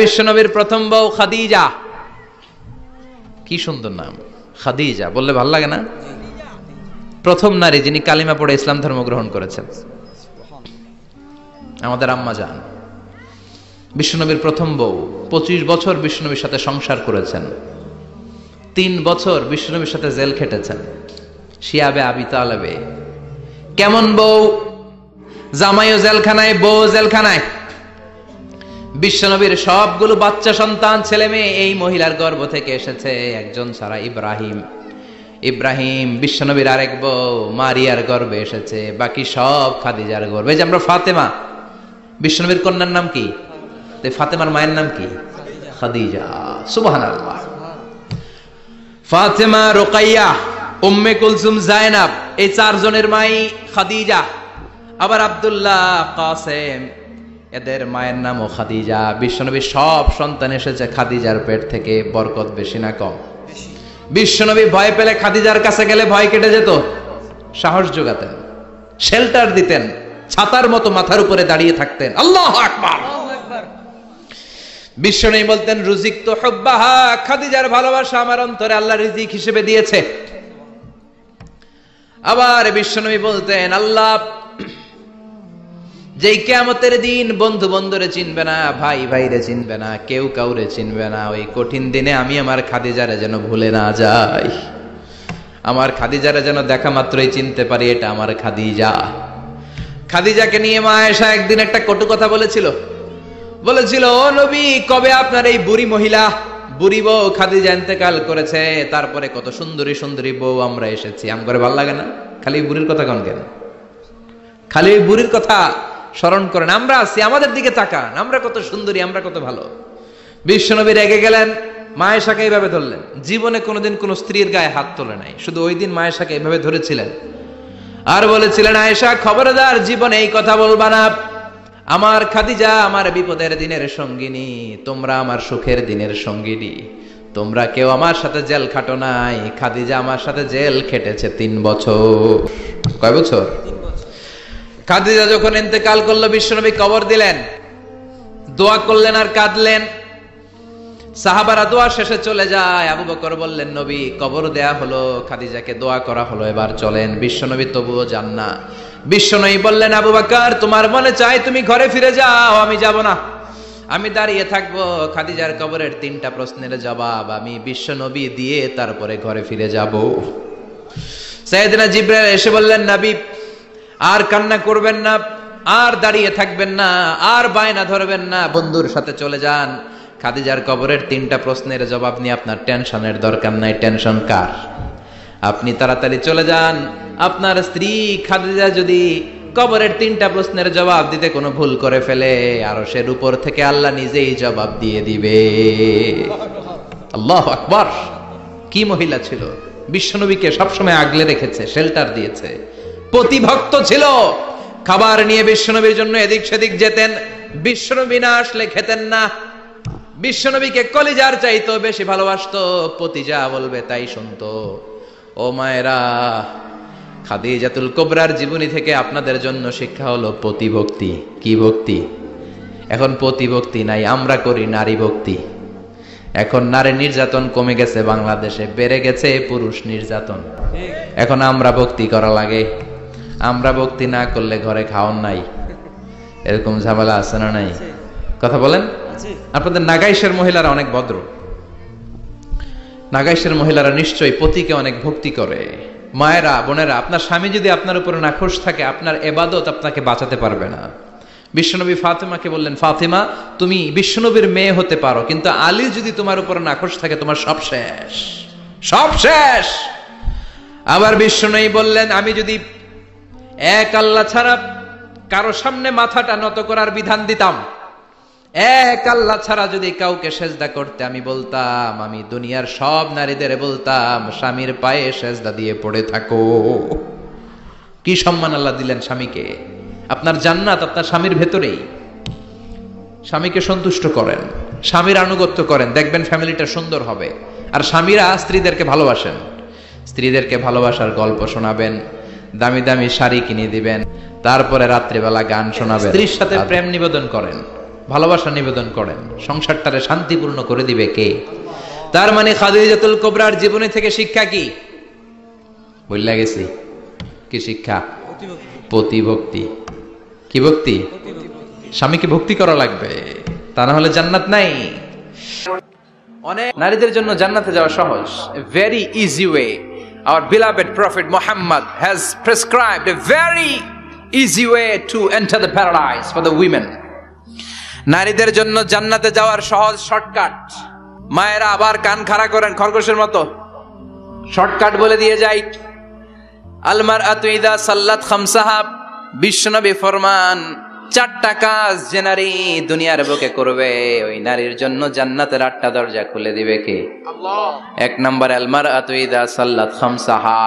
বিশ্বনবীর প্রথম বউ খাদিজা, কি সুন্দর নাম খাদিজা, বললে ভালো লাগে না? প্রথম নারী যিনি কালিমা পড়ে ইসলাম ধর্ম গ্রহণ করেছেন, আমাদের আম্মা জান। বিশ্বনবীর প্রথম বউ, 25 বছর বিশ্বনবীর সাথে সংসার করেছেন, 3 বছর বিশ্বনবীর সাথে জেল খেটেছেন, শিয়াবে আবি তালেবে। কেমন বউ? জামাইও জেলখানায়, বউ জেলখানায়। বিশ্বনবীর সবগুলো বাচ্চা সন্তান, ছেলে মেয়ে এই মহিলার গর্ভ থেকে এসেছে, একজন ছাড়া, ইব্রাহিম। ইব্রাহিম বিশ্বনবীর আরেক বউ মারিয়ার গর্ভে এসেছে, বাকি সব খাদিজার গর্ভে। এই যে আমরা ফাতেমা, বিশ্বনবীর কন্যার নাম কি? ফাতেমার মায়ের নাম কি? খাদিজা। সুবহানাল্লাহ। ফাতেমা, রুকাইয়া, উম্মে কুলসুম, জায়নাব, এই 4 জনের মাই খাদিজা। আবার আব্দুল্লাহ, কাসেম, এদের মায়ের নামও খাদিজা। বিশ্বনবীর সব সন্তান এসেছে খাদিজার পেট থেকে। বরকত বেশি না কম? বিশ্বনবী ভয় পেলে খাদিজার কাছে গেলে ভয় কেটে যেত, সাহস যোগাতেন, শেল্টার দিতেন, ছাতার মতো মাথার উপরে দাঁড়িয়ে থাকতেন। আল্লাহু আকবার। বিশ্বনবী বলতেন, রুজিক তো হুব্বাহা, খাদিজার ভালোবাসা আমার অন্তরে আল্লাহ রিজিক হিসেবে দিয়েছে। আবার বিশ্বনবী বলতেন, আল্লাহ যেই কিয়ামতের দিন বন্ধু বন্ধুরে চিনবে না, ভাই ভাইরে চিনবে না, কেউ কাউরে চিনবে না, ওই কঠিন দিনে আমি আমার খাদিজারে যেন ভুলে না যাই, আমার খাদিজারে যেন দেখা মাত্রই চিনতে পারি এটা আমার খাদিজা। খাদিজাকে নিয়ে মা আয়েশা একদিন একটা কটু কথা বলেছিল। ও নবী, কবে আপনার এই বুড়ি মহিলা, বুড়ি বউ খাদিজা ইন্তেকাল করেছে, তারপরে কত সুন্দরী সুন্দরী বউ আমরা এসেছি, আম করে ভালো লাগে না? খালি বুড়ির কথা কোন কেন? খালি ওই বুড়ির কথা স্মরণ করেন। আমরা আছি, আমাদের দিকে তাকান, আমরা কত সুন্দরী, আমরা কত ভালো। বিশ্বনবী রেগে গেলেন, মা আয়েশাকে এইভাবে ধরলেন। জীবনে কোনোদিন কোন স্ত্রীর গায়ে হাত তোলে নাই, শুধু ওই দিন মা আয়েশাকে এইভাবে ধরেছিলেন আর বলেছিলেন, আয়েশা খবরদার, জীবনে এই কথা বলবা না। আমার খাদিজা আমার বিপদের দিনের সঙ্গিনী, তোমরা আমার সুখের দিনের সঙ্গিনী। তোমরা কেউ আমার সাথে জেল খাটো নাই, খাদিজা আমার সাথে জেল খেটেছে 3 বছর। কয় বছর? খাদিজা যখন ইন্তেকাল করলো, বিশ্বনবী কবর দিলেন, দোয়া করলেন আর কাঁদলেন। সাহাবারা দোয়া শেষে চলে যায়। আবু বকর বললেন, নবী কবর দেয়া হলো, খাদিজাকে দোয়া করা হলো, এবার চলেন। বিশ্বনবী তবুও যান না। বিশ্বনবী বললেন, আবু বকর তোমার মনে চাই তুমি ঘরে ফিরে যাও, আমি যাব না, আমি দাঁড়িয়ে থাকবো। খাদিজার কবরের 3টা প্রশ্নের জবাব আমি বিশ্বনবী দিয়ে তারপরে ঘরে ফিরে যাব। সাইয়েদনা জিবরাইল এসে বললেন, নবী আর কান্না করবেন না, আর দাঁড়িয়ে থাকবেন না, আর বায়না ধরবেন না, বন্ধুর সাথে চলে যান। খাদিজার কবরের 3টা প্রশ্নের জবাব নিয়ে আপনার টেনশনের দরকার নাই। টেনশন কার? আপনি তাড়াতাড়ি চলে যান। আপনার স্ত্রী খাদিজা যদি কবরের 3টা প্রশ্নের জবাব দিতে কোনো ভুল করে ফেলে, আরশের উপর থেকে আল্লাহ নিজেই জবাব দিয়ে দিবে। আল্লাহু আকবার। কি মহিলা ছিল! বিশ্বনবীকে সবসময় আগলে রেখেছে, শেল্টার দিয়েছে, প্রতিভক্ত ছিল। খাবার নিয়ে বিশ্বনবীর জন্য এদিক সেদিক যেতেন, বিশ্বনবী না আসলে খেতেন না। বিশ্বনবীকে কলিজার চাইতো বেশি ভালোবাসতো, পতি যা বলবে তাই শুনতো। ও মায়েরা, খাদিজাতুল কুবরার জীবনী থেকে আপনাদের জন্য শিক্ষা হলো প্রতিভক্তি। কি ভক্তি? এখন প্রতিভক্তি নাই, আমরা করি নারী ভক্তি। এখন নারী নির্যাতন কমে গেছে বাংলাদেশে, বেড়ে গেছে পুরুষ নির্যাতন। এখন আমরা ভক্তি করা লাগে। আমরা ভক্তি না করলে ঘরে খাওয়ান নাই, এরকম ঝামেলা আছে না নাই? কথা বলেন। আপনাদের নাগাইশের মহিলারা অনেক ভদ্র, নাগাইশের মহিলারা নিশ্চয়ই পতিকে অনেক ভক্তি করে। মায়েরা, বোনেরা, আপনার স্বামী যদি আপনার উপরে নাখোশ থাকে, আপনার ইবাদত আপনাকে বাঁচাতে পারবে না। বিশ্বনবী ফাতেমাকে বললেন, ফাতেমা তুমি বিশ্বনবীর মেয়ে হতে পারো, কিন্তু আলী যদি তোমার উপরে নাখোশ থাকে, তোমার সব শেষ, সব শেষ। আবার বিশ্বনবী বললেন, আমি যদি এক আল্লাহ ছাড়া কারো সামনে মাথাটা নত করার বিধান দিতাম, এক আল্লাহ ছাড়া যদি কাউকে সেজদা করতে আমি বলতাম, আমি দুনিয়ার সব নারীদের বলতাম স্বামীর পায়ে সেজদা দিয়ে পড়ে থাকো। কি সম্মান আল্লাহ দিলেন স্বামীকে! আপনার জান্নাত আপনার স্বামীর ভেতরেই। স্বামীকে সন্তুষ্ট করেন, স্বামীর আনুগত্য করেন, দেখবেন ফ্যামিলিটা সুন্দর হবে। আর স্বামীরা স্ত্রীদেরকে ভালোবাসেন, স্ত্রীদেরকে ভালোবাসার গল্প শোনাবেন, দামি দামি শাড়ি কিনে দিবেন, তারপরে রাত্রিবেলা গান শোনাবেন, স্ত্রীর সাথে প্রেম নিবেদন করেন। ভালোবাসা নিবেদন করেন, সংসারটারে শান্তিপূর্ণ করে দিবে কে? তার মানে খাদিজাতুল কুবরার জীবনী থেকে শিক্ষা কি? বললা গেছি কি শিক্ষা? প্রতিভক্তি। কি ভক্তি? স্বামীকে ভক্তি করা লাগবে, তা না হলে জান্নাত নাই। অনেক নারীদের জন্য জান্নাতে যাওয়া সহজ, very easy way. Our beloved Prophet Muhammad has prescribed a very easy way to enter the paradise for the women. নারীদের জন্য জান্নাতে যাওয়ার সহজ শর্টকাট। মায়েরা আবার কান খাড়া করেন খরগোশের মতো, শর্টকাট বলে দিয়ে যাই। আল মারআতু ইযা সাল্লাত খামসাহা, বিশ্বনবী ফরমান, 4টা কাজ যে নারী দুনিয়ার বুকে করবে ওই নারীর জন্য জান্নাতের 8টা দরজা খুলে দিবে কে? আল্লাহ। 1 নাম্বার, আল মারআতু ইযা সাল্লাত খামসাহা,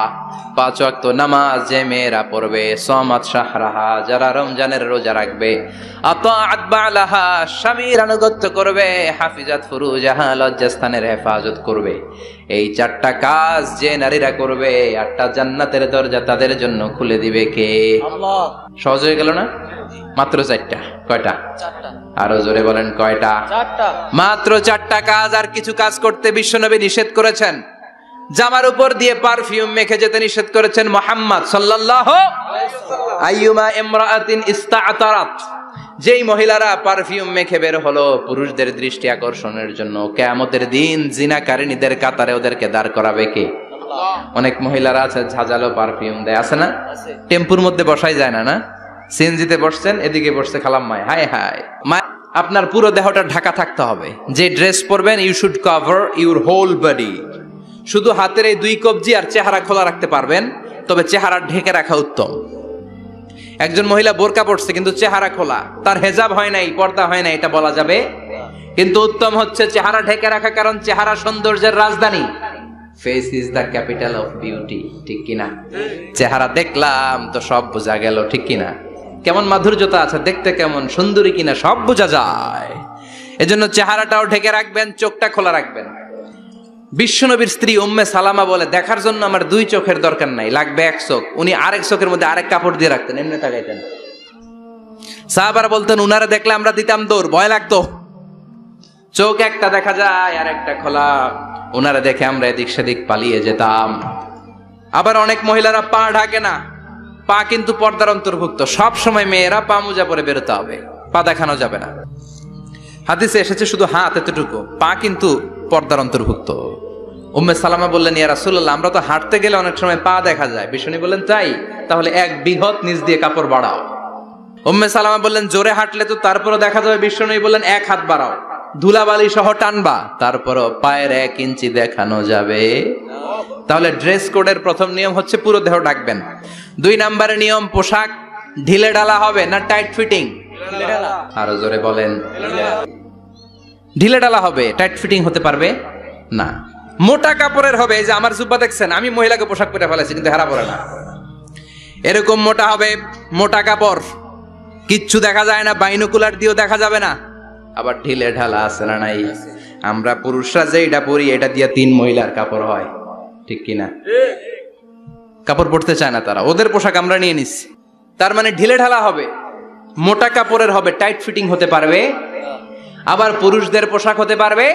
5 ওয়াক্ত নামাজ যে মেয়েরা পড়বে, সামাত শাহরাহা, যারা রমজানের রোজা রাখবে, আতাআত বালাহা, স্বামীর আনুগত্য করবে, হাফিজাত ফুরুজাহা, লজ্জাস্থানের হেফাজত করবে। এই 4টা কাজ যে নারীরা করবে 8টা জান্নাতের দরজা তাদের জন্য খুলে দিবে কে? আল্লাহ। সহজ হয়ে গেল না? মাত্র 4টা। কয়টা? 4টা। আরো জোরে বলেন, কয়টা? 4টা। মাত্র 4টা কাজ। আর কিছু কাজ করতে বিশ্বনবী নিষেধ করেছেন। জামার উপর দিয়ে পারফিউম মেখে যেতে নিষেধ করেছেন মুহাম্মদ সাল্লাল্লাহু আলাইহি ওয়াসাল্লাম। আইয়ুমা ইমরাআতিন ইস্তা'তারাত, যেই মহিলারা পারফিউম মেখে বের হলো পুরুষদের দৃষ্টি আকর্ষণের জন্য, কিয়ামতের দিন জিনাকারিনীদের কাতারে ওদেরকে দাঁড় করাবে কে? আল্লাহ। অনেক মহিলারা আছে ঝাঁঝালো পারফিউম দেয়, আছে না? টেম্পুর মধ্যে বসাই যায় না, না? সিএনজিতে বসছেন, এদিকে বসছে খালাম্মায়, হায় হায়। আপনার পুরো দেহটা ঢাকা থাকতে হবে। যে ড্রেস পরবেন, you should cover your whole body. শুধু হাতের এই 2 কবজি আর চেহারা খোলা রাখতে পারবেন, তবে চেহারা ঢেকে রাখা উত্তম। একজন মহিলা বোরকা পড়ছে কিন্তু চেহারা খোলা, তার হেজাব হয় নাই, পর্দা হয় নাই, এটা বলা যাবে? কিন্তু উত্তম হচ্ছে চেহারা ঢেকে রাখা, কারণ চেহারা সৌন্দর্যের রাজধানী। Face is the capital of beauty, ঠিক কিনা? চেহারা দেখলাম তো সব বোঝা গেল, ঠিক কিনা? কেমন মাধুর্যতা আছে, দেখতে কেমন সুন্দরী কিনা সব বোঝা যায়। এজন্য চেহারাটাও ঢেকে রাখবেন, চোখটা খোলা রাখবেন। বিশ্বনবীর স্ত্রী উম্মে সালামা বলে, দেখার জন্য আমার 2 চোখের দরকার নাই, লাগবে 1 চোখ। উনি আরেক চোখের মধ্যে আরেক কাপড় দিয়ে রাখতেন, এমনি তাকাইতেন। সাহাবারা বলতেন, উনারা দেখলে আমরা দিতাম দৌড়, ভয় লাগতো। চোখ একটা দেখা যায় আর একটা খোলা, উনারা দেখে আমরা এদিক সেদিক পালিয়ে যেতাম। আবার অনেক মহিলারা পা ঢাকে না, পা কিন্তু পর্দার অন্তর্ভুক্ত। সব সময় মেয়েরা পা মোজা পরে বেরোতে হবে, পা দেখানো যাবে না। হাদিসে এসেছে শুধু হাত এতটুকু, পা কিন্তু পর্দার অন্তর্ভুক্ত। উম্মে সালামা বললেন, ইয়া রাসূলুল্লাহ, আমরা তো হাঁটতে গেলে অনেক সময় পা দেখা যায়। বিষ্ণু বললেন, তাই? তাহলে 1 বৃহৎ নিচ দিয়ে কাপড় বাড়াও। উম্মে সালামা বললেন, জোরে হাঁটলে তো তারপরও দেখা যাবে। বিষ্ণু বললেন, 1 হাত বাড়াও, ধুলাবালি সহ টানবা, তারপরও পায়ের 1 ইঞ্চি দেখানো যাবে। তাহলে ড্রেস কোডের প্রথম নিয়ম হচ্ছে পুরো দেহ ঢাকবেন। 2 নম্বরের নিয়ম, পোশাক ঢিলে ঢালা হবে না টাইট ফিটিং? আরো জোরে বলেন। ঢিলে ঢালা হবে, টাইট ফিটিং হতে পারবে না। মোটা কাপড়ের হবে। এই যে আমার জুব্বা দেখছেন, আমি মহিলাকে পোশাক পরে ফেলেছি কিন্তু হেরা পরে না, এরকম মোটা হবে, মোটা কাপড়, কিচ্ছু দেখা যায় না, বাইনোকুলার দিয়েও দেখা যাবে না। আবার ঢিলে ঢালা আছে না নাই? আমরা পুরুষরা যে এটা পরি, এটা দিয়ে 3 মহিলার কাপড় হয়, ঠিক কিনা? কাপড় পরতে চায় না তারা, ওদের পোশাক আমরা নিয়ে নিচ্ছি। তার মানে ঢিলে ঢালা হবে, মোটা কাপড়ের হবে, টাইট ফিটিং হতে পারবে। আবার পুরুষদের পোশাক হতে পারবে।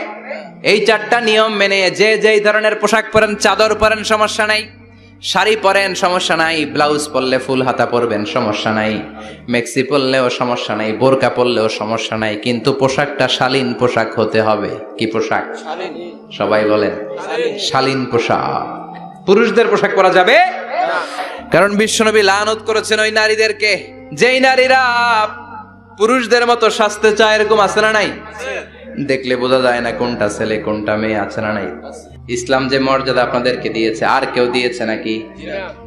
এই 4টা নিয়ম মেনে যে যেই ধরনের পোশাক পরেন, চাদর পরেন সমস্যা নাই, শাড়ি পরেন সমস্যা নাই, ব্লাউজ পরলে ফুল হাতা পরবেন সমস্যা নাই, মেক্সি পরলেও সমস্যা নাই, বোরকা পরলেও সমস্যা নাই, কিন্তু পোশাকটা শালীন পোশাক হতে হবে। কি পোশাক? সবাই বলেন, শালীন পোশাক। পুরুষদের পোশাক পরা যাবে না, কারণ বিশ্বনবী লানত করেছেন ওই নারীদেরকে যেই নারীরা পুরুষদের মতো সাজতে চায়। এরকম আছে না নাই? দেখলে বোঝা যায় না কোনটা ছেলে কোনটা মেয়ে, আছে না নাই? ইসলাম যে মর্যাদা আপনাদেরকে দিয়েছে আর কেউ দিয়েছে নাকি?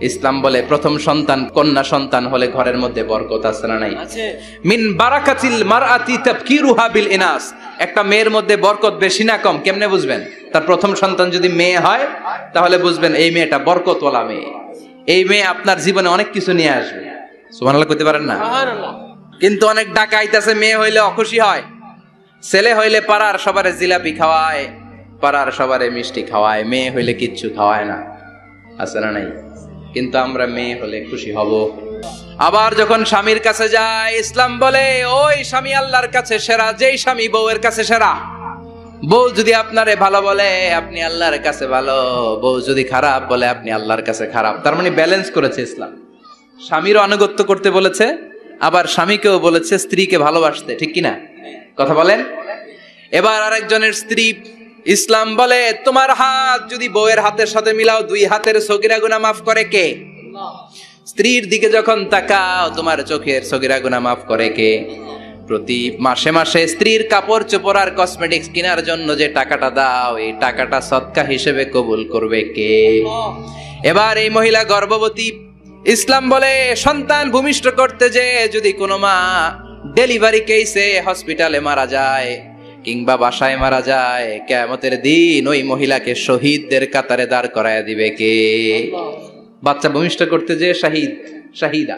ইসলাম বলে প্রথম সন্তান কন্যা সন্তান হলে ঘরের মধ্যে বরকত, আছে না নাই? মিন বারাকাতিল মারআতি তাবকিরুহা বিল ইনাস। একটা মেয়ের মধ্যে বরকত বেশি না কম কেমনে বুঝবেন? তার প্রথম সন্তান যদি মেয়ে হয় তাহলে বুঝবেন এই মেয়েটা বরকতওয়ালা মেয়ে, এই মেয়ে আপনার জীবনে অনেক কিছু নিয়ে আসবে। সুবহানাল্লাহ কইতে পারেন না? কিন্তু অনেক ডাকাইতেছে, মেয়ে হইলে অখুশি হয়, ছেলে হইলে পাড়ার সবারে জিলাপি খাওয়ায়, পাড়ার সবারে মিষ্টি খাওয়ায়, মেয়ে হইলে কিচ্ছু খাওয়ায় না, আছে না নাই? কিন্তু আমরা মেয়ে হলে খুশি হব। আবার যখন স্বামীর কাছে যায়, ইসলাম বলে ওই স্বামী আল্লাহর কাছে সেরা যেই স্বামী বউয়ের কাছে সেরা। বউ যদি আপনারে ভালো বলে আপনি আল্লাহর কাছে ভালো, বউ যদি খারাপ বলে আপনি আল্লাহর কাছে খারাপ। তার মানে ব্যালেন্স করেছে ইসলাম। স্বামীরও আনুগত্য করতে বলেছে, আবার স্বামীকেও বলেছে স্ত্রীকে ভালোবাসতে, ঠিক কিনা কথা বলেন। এবার আরেকজনের স্ত্রী, ইসলাম বলে তোমার হাত যদি বউয়ের হাতের সাথে মিলাও 2 হাতের সগীরা গুনাহ মাফ করে কে? স্ত্রীর দিকে যখন তাকাও তোমার চোখের সগীরা গুনাহ মাফ করে কে? প্রতি মাসে মাসে স্ত্রীর কাপড় চোপড় আর কসমেটিক্স কেনার জন্য যে টাকাটা দাও, এই টাকাটা সদকা হিসেবে কবুল করবে কে? এবার এই মহিলা গর্ভবতী, ইসলাম বলে সন্তান ভূমিষ্ঠ করতে যে যদি কোনো মা ডেলিভারি কেসে হসপিটালে মারা যায় কিংবা বাসায় মারা যায়, কিয়ামতের দিন ওই মহিলাকে শহীদদের কাতারে দাঁড় করায় দিবে কে? বাচ্চা ভূমিষ্ঠ করতে যে শাহিদা,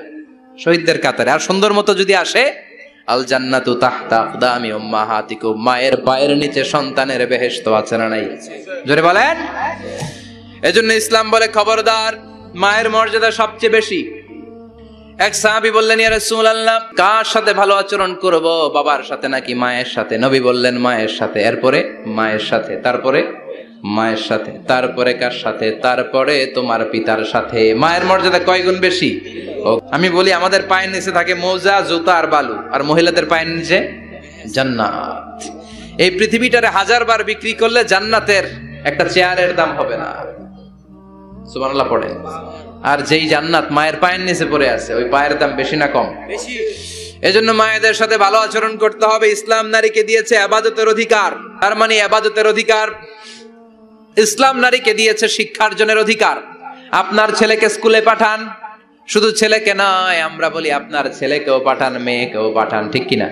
শহীদদের কাতারে। আর সুন্দর মতো যদি আসে, আল জান্নাতু তাহতা আকদামি উম্মাহাতিকুম, মায়ের পায়ের নিচে সন্তানের বেহেশত আছে না নাই? জোরে বলেন। এজন্য ইসলাম বলে খবরদার, মায়ের মর্যাদা সবচেয়ে বেশি। এক সাহাবী বললেন, ইয়া রাসূলুল্লাহ, কার সাথে ভালো আচরণ করব, বাবার সাথে নাকি মায়ের সাথে? নবী বললেন মায়ের সাথে, এরপরে মায়ের সাথে, তারপরে মায়ের সাথে, তারপরে কার সাথে? তারপরে তোমার পিতার সাথে। মায়ের মর্যাদা কয় গুণ বেশি? আমি বলি আমাদের পায়ের নিচে থাকে মৌজা, জুতা আর বালু, আর মহিলাদের পায়ের নিচে জান্নাত। এই পৃথিবীটারে 1000 বার বিক্রি করলে জান্নাতের একটা চেয়ারের দাম হবে না। সুবহানাল্লাহ পড়ে। আর যেই জান্নাত মায়ের পায়ের নিচে পড়ে আছে, ওই পায়ের দাম বেশি না কম? বেশি। এজন্য মায়েদের সাথে ভালো আচরণ করতে হবে। ইসলাম নারীকে দিয়েছে ইবাদতের অধিকার। তার মানে ইবাদতের অধিকার। ইসলাম নারীকে দিয়েছে শিক্ষার্জনের অধিকার। আপনার ছেলেকে স্কুলে পাঠান, শুধু ছেলেকে নয়, আমরা বলি আপনার ছেলেকেও পাঠান, মেয়েকেও পাঠান, ঠিক কিনা?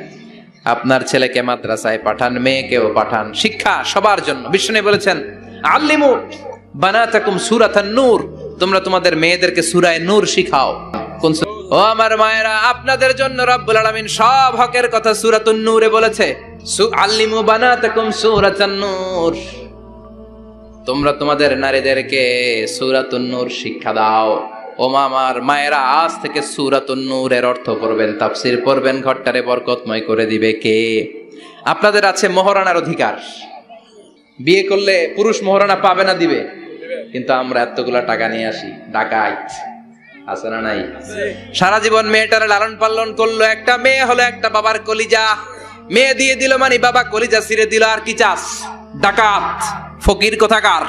আপনার ছেলেকে মাদ্রাসায় পাঠান, মেয়েকেও পাঠান। শিক্ষা সবার জন্য। বিষ্ণু বলেছেন, আল্লিমু বানাতাকুম সূরাতান নূর, তোমরা তোমাদের মেয়েদেরকে সূরা নূর শিখাও। কোন? ও আমার মায়েরা, আপনাদের জন্য রব্বুল আলামিন সব হকের কথা সূরাতুন নূরে বলেছে। আল্লিমু বানাতাকুম সূরাতান নূর, তোমরা তোমাদের নারীদেরকে সূরাতুন নূর শিক্ষা দাও। ও আমার মায়েরা, আজ থেকে সূরাতুন নূরের অর্থ পড়বেন, তাফসীর পড়বেন, ঘরটারে বরকতময় করে দিবে কে? আপনাদের আছে মোহরানার অধিকার। বিয়ে করলে পুরুষ মোহরানা পাবে না, দিবে। কিন্তু আমরা এতগুলা টাকা নিয়ে আসি, ডাকাইত আছে না নাই? সারা জীবন মেয়েটারে লালন পালন করলো, একটা মেয়ে হলো একটা বাবার কলিজা। মেয়ে দিয়ে দিল মানে বাবা কলিজা ছিঁড়ে দিল, আর কি চাস? ডাকাত, ফকির কোথাকার।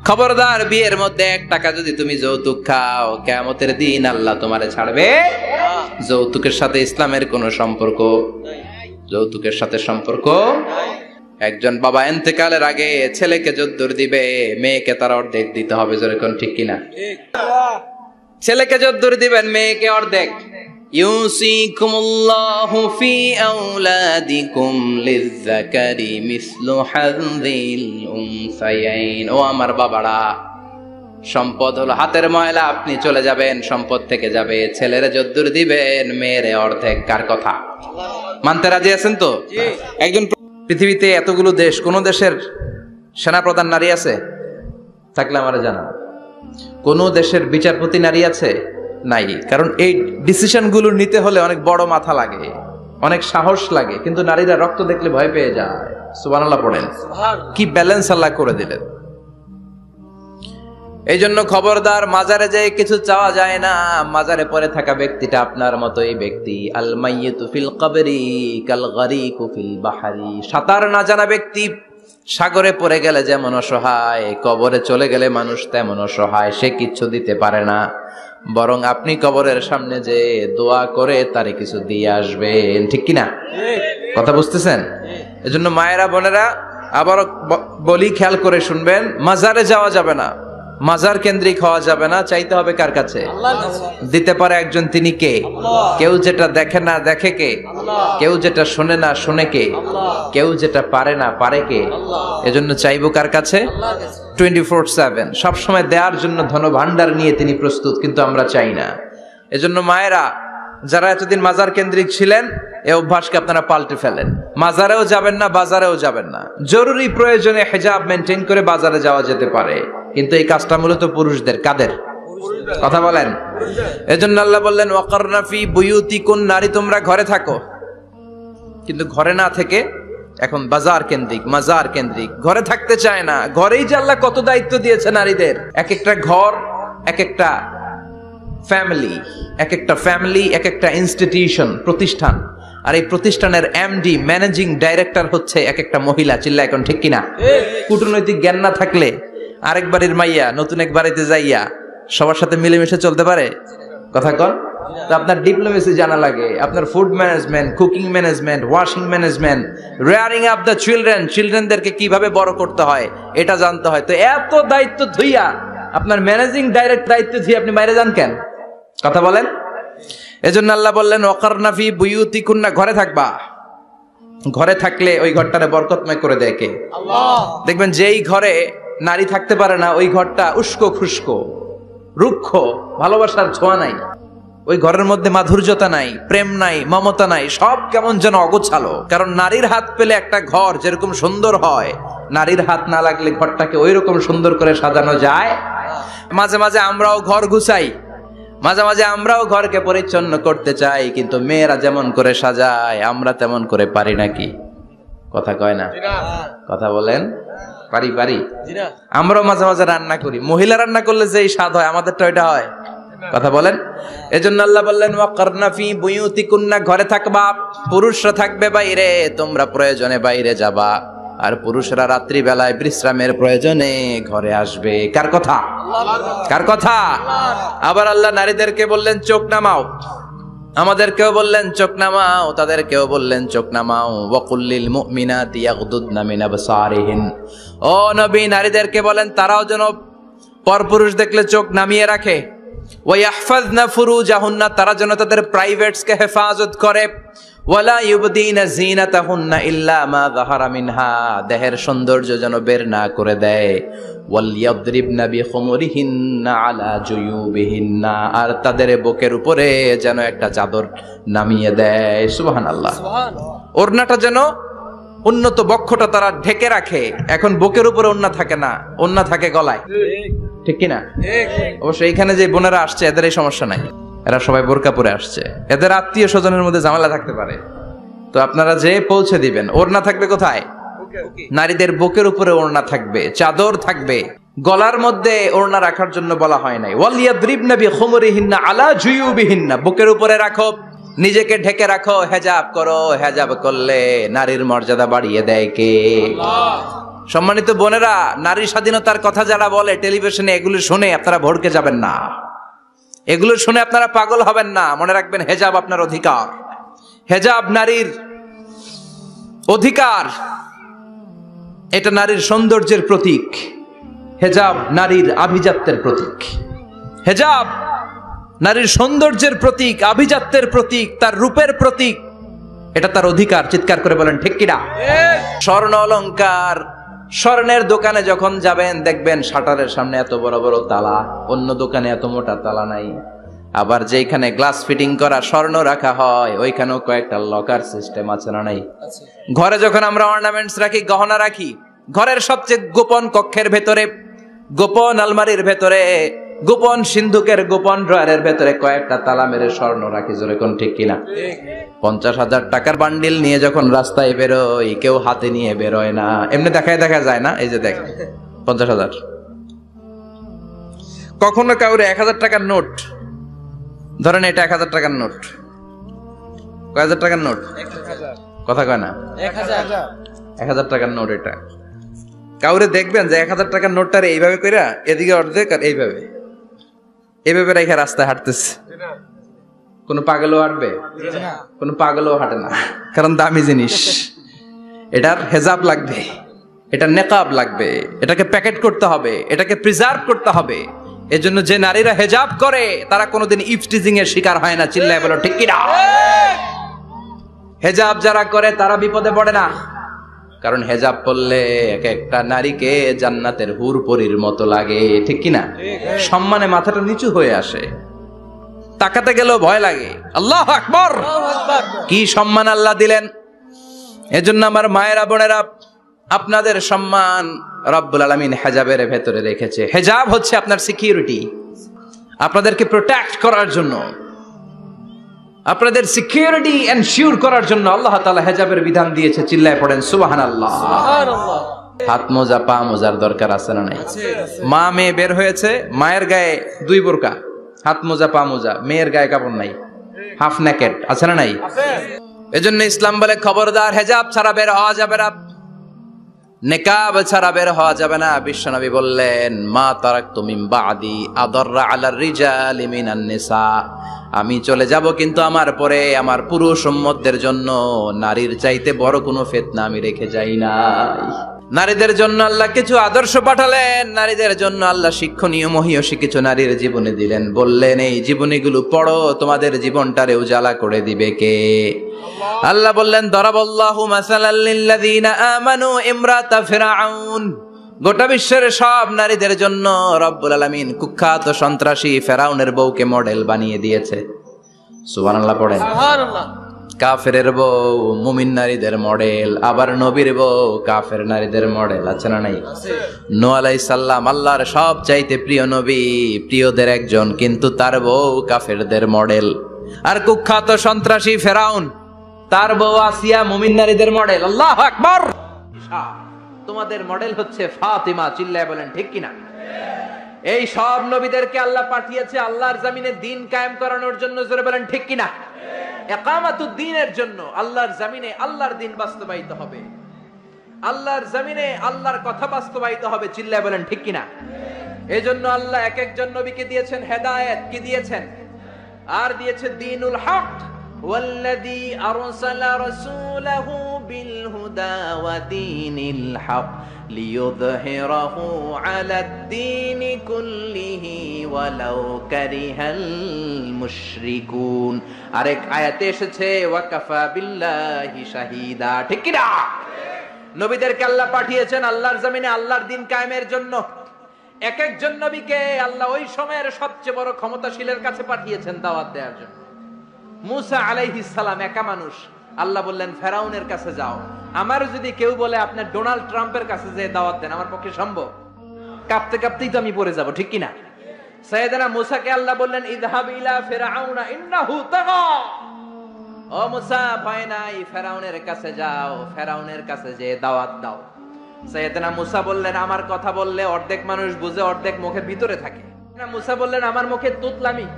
খবরদার, বিয়ের মধ্যে 1 টাকা যদি তুমি যৌতুক খাও, কিয়ামতের দিন আল্লাহ তোমারে ছাড়বে। যৌতুকের সাথে ইসলামের কোনো সম্পর্ক, যৌতুকের সাথে সম্পর্ক। একজন বাবা ইন্তেকালের আগে ছেলেকে যদ্দুর দিবে, মেয়েকে তার অর্ধেক দিতে হবে। জোরে কোন ঠিক কিনা? ছেলেকে যদ্দুর দিবেন, মেয়েকে অর্ধেক। ইউসিকুমুল্লাহু ফি আওলাদিকুম লিযযাকারি মিসলু হাযযিল উনসায়াইন। ও আমার বাবারা, সম্পদ হলো হাতের ময়লা, আপনি চলে যাবেন, সম্পদ থেকে যাবে। ছেলেরে যদ্দুর দিবেন, মেয়েরে অর্ধেক। কার কথা মানতে রাজি আছেন তো? একজন পৃথিবীতে এতগুলো দেশ, কোন দেশের সেনাপ্রধান নারী আছে? থাকলে আমারে জানান। কোন দেশের বিচারপতি নারী আছে? নাই। কারণ এই ডিসিশন গুলো নিতে হলে অনেক বড় মাথা লাগে, অনেক সাহস লাগে, কিন্তু নারীরা রক্ত দেখলে ভয় পেয়ে যায়। সুবহানাল্লাহ পড়েন। কি ব্যালেন্স আল্লাহ করে দিলেন। এই জন্য খবরদার, মাজারে যেয়ে কিছু চাওয়া যায় না। মাজারে পড়ে থাকা ব্যক্তিটা আপনার মতোই ব্যক্তি। আল মাইয়িতু ফিল কবরি কাল গারিকু ফিল বাহরি। সাঁতার না জানা ব্যক্তি সাগরে পড়ে গেলে যেমন অসহায়, কবরে চলে গেলে মানুষ তেমন অসহায়। সে কিচ্ছু দিতে পারে না, বরং আপনি কবরের সামনে যে দোয়া করে তারে কিছু দিয়ে আসবেন, ঠিক কিনা? কথা বুঝতেছেন? এজন্য মায়েরা, বোনেরা, আবার বলি, খেয়াল করে শুনবেন, মাজারে যাওয়া যাবে না, মাজার কেন্দ্রিক হওয়া যাবে না। চাইতে হবে কার কাছে? দিতে পারে একজন, তিনি কে? কেউ যেটা দেখে না দেখে কে? কেউ যেটা শোনে না শোনে কে? কেউ যেটা পারে না পারে কে? এজন্য চাইবো কার কাছে? 24/7 সবসময় দেওয়ার জন্য ধন ভান্ডার নিয়ে তিনি প্রস্তুত, কিন্তু আমরা চাই না। এজন্য মায়েরা, যারা এতদিন মাজার কেন্দ্রিক ছিলেন, এই অভ্যাসকে আপনারা পাল্টে ফেলেন। মাজারেও যাবেন না, বাজারেও যাবেন না। জরুরি প্রয়োজনে হিজাব মেনটেন করে বাজারে যাওয়া যেতে পারে, কিন্তু এই কাজটা মূলত পুরুষদের। কাদের? কথা বলেন। এজন্য আল্লাহ বললেন ওয়াকারনা ফি বুয়ুতিকুন, নারী তোমরা ঘরে থাকো। কিন্তু ঘরে না থেকে এখন বাজার কেন্দ্রিক, মাজার কেন্দ্রিক, ঘরে থাকতে চায় না। ঘরেই যে আল্লাহ কত দায়িত্ব দিয়েছে নারীদের। এক একটা ঘর এক একটা ফ্যামিলি, এক একটা ফ্যামিলি এক একটা ইনস্টিটিউশন, প্রতিষ্ঠান। আর এই প্রতিষ্ঠানের এমডি, ম্যানেজিং ডাইরেক্টর হচ্ছে এক একটা মহিলা। চিল্লা এখন ঠিক কিনা? কূটনৈতিক জ্ঞান না থাকলে আরেক বাড়ির মাইয়া নতুন এক বাড়িতে যাইয়া সবার সাথে মিলেমিশে চলতে পারে? কথা কন। তো আপনার ডিপ্লোমেসি জানা লাগে, আপনার food management, cooking management, washing management, rearing up the চিলড্রেনদেরকে কিভাবে বড় করতে হয় এটা জানতে হয়। তো এত দায়িত্ব ধুইয়া আপনার ম্যানেজিং ডাইরেক্ট দায়িত্ব দিয়ে আপনি বাইরে যান কেন? কথা বলেন। এজন্য আল্লাহ বললেন ওয়াকারনা ফি বুয়ুতিকুন্না, ঘরে থাকবা। ঘরে থাকলে ওই ঘরটারে বরকতময় করে দেয় কে? আল্লাহ। দেখবেন যেই ঘরে নারী থাকতে পারে না ওই ঘরটা উস্কো খুস্কো, রুক্ষ, ভালোবাসার ছোঁয়া নাই। ওই ঘরের মধ্যে মাধুর্যতা নাই, প্রেম নাই, মমতা নাই, সব কেমন যেন অগোছালো। কারণ নারীর হাত পেলে একটা ঘর যেরকম সুন্দর হয়, নারীর হাত না লাগলে ঘরটাকে ওই রকম সুন্দর করে সাজানো যায়। মাঝে মাঝে আমরাও ঘর গুছাই, মাঝে মাঝে আমরাও ঘরকে পরিচ্ছন্ন করতে চাই, কিন্তু মেয়েরা যেমন করে সাজায় আমরা তেমন করে পারি নাকি? কথা কয় না? কথা বলেন। পারি পারি। আমরাও মাঝে মাঝে রান্না করি, মহিলা রান্না করলে যেই স্বাদ হয় আমাদেরটা ওইটা হয়। কথা বলেন। এজন্য আল্লাহ বললেন ওয়াকারনা ফি বুয়ুতিকুন্না, ঘরে থাকবা। পুরুষরা থাকবে বাইরে, তোমরা প্রয়োজনে বাইরে যাবা। আর পুরুষরা রাত্রি বেলায় বিশ্রামের প্রয়োজনে ঘরে আসবে। কার কথা? কার কথা? আবার আল্লাহ নারীদেরকে বললেন চোখ নামাও, আমাদেরকেও বললেন চোখ নামাও, তাদেরকেও বললেন চোখ নামাও। ওয়াকুল্লিল মুমিনাতি ইয়াগদুদনা মিন আবসারিহিন, ও নবী নারীদেরকে বলেন তারাও যেন পরপুরুষ দেখলে চোখ নামিয়ে রাখে। ওয়াহফাযনা ফুরুজাহুন্না, তারা যেন তাদের প্রাইভেটসকে হেফাজত করে। ওয়ালা ইউবদিনা যিনাতাহুন্না ইল্লা মা যাহারা মিনহা, দেহের সৌন্দর্য যেন বের না করে দেয়। ওয়ালইয়াদরিবনা বিখুমুরিহিন্না আলা জুয়ুবিহিন্না, আর তাদের বুকের উপরে যেন একটা চাদর নামিয়ে দেয়। সুবহানাল্লাহ। ওড়নাটা যেন, উন্নত বক্ষটা তারা ঢেকে রাখে। এখন বুকের উপরে ওড়না থাকে না, ওড়না থাকে গলায়। ঠিক কিনা? অবশ্য এইখানে যে বোনেরা আসছে এদের এই সমস্যা নাই, এরা সবাই বোরকা পরে আসছে। এদের আত্মীয় স্বজনের মধ্যে ঝামেলা থাকতে পারে, তো আপনারা যে পৌঁছে দিবেন। ওড়না থাকবে কোথায়? নারীদের বুকের উপরে ওড়না থাকবে, চাদর থাকবে। গলার মধ্যে ওড়না রাখার জন্য বলা হয় নাই। ওয়ালিয়াদরিবনা বিখুমুরিহিন্না আলা জুয়ুবিহিন্না, বুকের উপরে রাখো, নিজেকে ঢেকে রাখো, হেজাব করো। হেজাব করলে নারীর মর্যাদা বাড়িয়ে দেয় কে? আল্লাহ। সম্মানিত বোনেরা, নারী স্বাধীনতার কথা যারা বলে টেলিভিশনে, এগুলো শুনে আপনারা ভড়কে যাবেন না, এগুলো শুনে আপনারা পাগল হবেন না। মনে রাখবেন হেজাব আপনার অধিকার, হেজাব নারীর অধিকার, এটা নারীর সৌন্দর্যের প্রতীক। হেজাব নারীর আভিজাত্যের প্রতীক। হেজাব নারীর সৌন্দর্যের প্রতীক, আভিজাত্যের প্রতীক, তার রূপের প্রতীক। এটা তার অধিকার। চিৎকার করে বলেন ঠিক কিনা? স্বর্ণ অলংকার, স্বর্ণের দোকানে যখন যাবেন দেখবেন শাটারের সামনে এত বড় বড় তালা, অন্য দোকানে এত মোটা তালা নাই। আবার যেখানে গ্লাস ফিটিং করা স্বর্ণ রাখা হয় ওইখানেও কয়েকটা লকার সিস্টেম আছে না নাই? ঘরে যখন আমরা অর্নামেন্টস রাখি, গহনা রাখি, ঘরের সবচেয়ে গোপন কক্ষের ভেতরে, গোপন আলমারির ভেতরে, গোপন সিন্ধুকের গোপন ড্রয়ারের ভেতরে কয়েকটা তালা মেরে স্বর্ণ রাখি। জোরে কোন ঠিক কিনা? 50,000 টাকার বান্ডিল নিয়ে যখন রাস্তায় বেরোয় কেউ হাতে নিয়ে বেরোয় না, এমনি দেখায় দেখা যায় না। এই যে দেখ 50,000, কখনো কাউরে 1000 টাকার নোট ধরেন, এটা 1000 টাকার নোট, কয় হাজার টাকার নোট? কথা কয় না? 1000 টাকার নোট। এটা কাউরে দেখবেন যে 1000 টাকার নোটটারে এইভাবে কইরা এদিকে অর্ধেক আর এইভাবে এইভাবে রেখে রাস্তায় হাঁটতেছে। কোন পাগলও হাঁটবে? কোন পাগলও হাঁটে না, কারণ দামি জিনিস। এটার হেজাব লাগবে, এটা নেকাব লাগবে, এটাকে প্যাকেট করতে হবে, এটাকে প্রিজার্ভ করতে হবে। এজন্য যে নারীরা হেজাব করে তারা কোনোদিন ইফটিজিং এর শিকার হয় না। চিল্লায় বলো ঠিক কিনা? হেজাব যারা করে তারা বিপদে পড়ে না, কারণ হেজাব পরলে এক একটা নারীকে জান্নাতের হুর পরীর মতো লাগে। ঠিক কিনা? সম্মানে মাথাটা নিচু হয়ে আসে, তাকাতে গেলেও ভয় লাগে। আল্লাহু আকবার, কি সম্মান আল্লাহ দিলেন। এজন্য আমার মায়েরা বোনেরা, আপনাদের সম্মান রব্বুল আলামিন হেজাবের ভেতরে রেখেছে। হেজাব হচ্ছে আপনার সিকিউরিটি। আপনাদেরকে প্রোটেক্ট করার জন্য, আপনাদের সিকিউরিটি এনশিওর করার জন্য আল্লাহ তাআলা হিজাবের বিধান দিয়েছে। চিল্লায় পড়েন সুবহানাল্লাহ। সুবহানাল্লাহ। হাত মোজা পা মোজার দরকার আছে না নাই? মা মেয়ে বের হয়েছে, মায়ের গায়ে 2 বোরকা, হাত মোজা পা মোজা, মেয়ের গায়ে কাপড় নাই, হাফ নেকেড আছে না নাই? এজন্য ইসলাম বলে খবরদার হিজাব ছাড়া বের হওয়া যাবে না, নিকাব ছাড়া বের হওয়া যাবে না। বিশ্বনবী বললেন মা তারাকতু মিন বাদি আদাররা আলার রিজালি মিনান নিসা, আমি চলে যাব কিন্তু আমার পরে আমার পুরুষ উম্মতদের জন্য নারীর চাইতে বড় কোনো ফিতনা আমি রেখে যাই নাই। নারীদের জন্য আল্লাহ কিছু আদর্শ পাঠালেন, নারীদের জন্য আল্লাহ শিক্ষণীয় মহীয়সী কিছু নারীর জীবনে দিলেন, বললেন এই জীবনীগুলো পড়ো, তোমাদের জীবনটারে উজালা করে দিবে কে? আল্লাহ বললেন দরাবাল্লাহু মাসালাল লিল্লাযিনা আমানু ইমরাতা ফিরআউন, গোটা বিশ্বের সব নারীদের জন্য রব্বুল আলামিন কুখ্যাত সন্ত্রাসী ফেরাউনের বউকে মডেল বানিয়ে দিয়েছে। সুবহানাল্লাহ পড়েন। সুবহানাল্লাহ। কাফেরের বউ মুমিন নারীদের মডেল, আবার নবীর বউ কাফের নারীদের মডেল আছে না নাই? নূহ আলাইহিস সালাম আল্লাহর সব চাইতে প্রিয় নবী, প্রিয়দের একজন, কিন্তু তার বউ কাফেরদের মডেল। আর কুখ্যাত সন্ত্রাসী ফেরাউন, তার বউ আসিয়া মুমিন নারীদের মডেল। আল্লাহু আকবার। তোমাদের মডেল হচ্ছে ফাতিমা। চিল্লায় বলেন ঠিক কিনা? এই সব নবীদেরকে আল্লাহ পাঠিয়েছে আল্লাহর জমিনে দ্বীন কায়েম করানোর জন্য। জোরে বলেন ঠিক কিনা? ইকামাতুদ দ্বীনের জন্য। আল্লাহর জমিনে আল্লাহর দ্বীন বাস্তবায়িত হবে, আল্লাহর জমিনে আল্লাহর কথা বাস্তবায়িত হবে। চিল্লায় বলেন ঠিক কিনা? এজন্য আল্লাহ এক একজন নবীকে দিয়েছেন হেদায়েত, কি দিয়েছেন? আর দিয়েছে দ্বীনুল হক। ওয়াল্লাযী আরসালা রাসূলাহু বিল হুদা ওয়া দীনিল হক লিইয়ুযহিরাহু আলাদ দীনি কুল্লিহি ওয়ালাউ কারিহাল মুশরিকুন। আরেক আয়াতে এসেছে ওয়া কাফা বিল্লাহি শাহীদা। ঠিক কি না? নবীদেরকে আল্লাহ পাঠিয়েছেন আল্লাহর জমিনে আল্লাহর দ্বীন কায়েমের জন্য। এক একজন নবীকে আল্লাহ ওই সময়ের সবচেয়ে বড় ক্ষমতাশীলের কাছে পাঠিয়েছেন দাওয়াত দেওয়ার জন্য। মুসা আলাইহিস সালাম একা মানুষ, আল্লাহ বললেন ফেরাউনের কাছে যাও। আমার যদি কেউ বলে আপনি ডোনাল্ড ট্রাম্পের কাছে যে দাওয়াত দেন, আমার পক্ষে সম্ভব? কাঁপতে কাঁপতেই তো আমি পড়ে যাব, ঠিক কিনা? সাইয়েদনা মুসাকে আল্লাহ বললেন ইযহাব ইলা ফিরআউনা ইন্নাহু তাগা। ও মুসা, ভয় নাই, ফেরাউনের কাছে যাও, ফেরাউনের কাছে যে দাওয়াত দাও। সাইয়েদনা মুসা বললেন আমার কথা বললে অর্ধেক মানুষ বুঝে, অর্ধেক মুখের ভিতরে থাকে। মুসা বললেন আমার মুখে তুতলামি,